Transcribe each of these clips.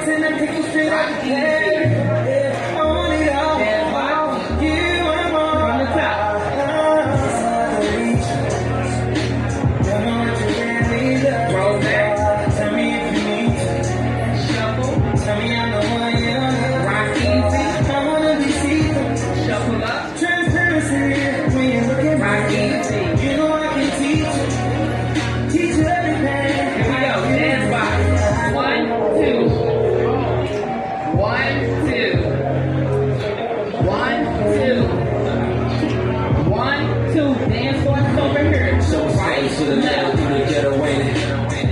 and I take you straight out the bed. I want it all. You want more. From the top. Don't know what you really love. Roll back. Tell me if you need to. Shuffle. Tell me I'm the one you love. Rock easy. I wanna be seen. Shuffle up. Transparency. When you look at rock easy. You know I can teach you. Teach you everything. Here we go. Dance box. 1, 2. 1, 2. 1, 2. 1, 2. Dance box over here. So right to the left, through the ghetto ain't it?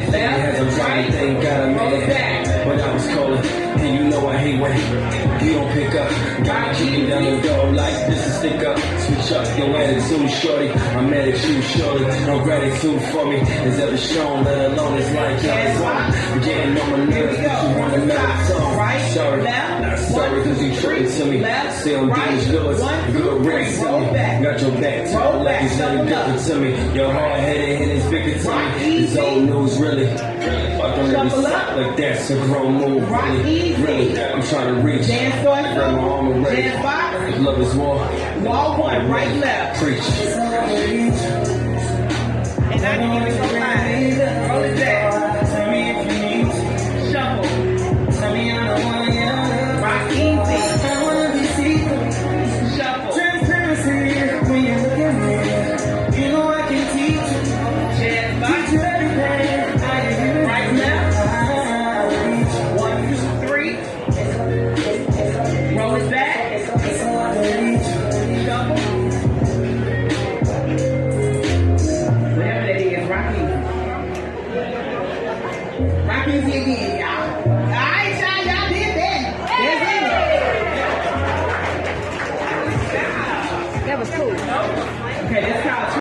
Left, has a right thing, got a minute. When I was calling, and you know I hate when you don't pick up. Got me kicking down the door like this is stick up. Switch up your attitude, shorty. I'm mad at you, shorty. No gratitude for me is ever shown, let alone it's like y'all. I'm getting on my nerves, but you want another song. Sorry, not sorry, cause you tripping to me. Say I'm doing yours, good race to me. Got your back, tall like it's nothing different to me. Your hard headed and it's bigger to me. It's old news, really. I don't ever stop like that's a grown move, really. Really, I'm trying to reach. Dance box. Grab my arm and ready. Dance box. Love is war. Wall 1, right, left. Preach. And I can even go right. Roll it back. Tell me if you need to. Shuffle. Tell me I'm the one you love. Rock easy. I wanna be secret. Shuffle. Transparency. When you look at me, you know I can teach you. Jazz box. Teach you everything. I can do it. Right, left. 1, 2, 3. Roll it back. Shuffle. Whatever that is, rock easy. Rock easy again, y'all. Alright, y'all did that. That's it. That was cool. Okay, let's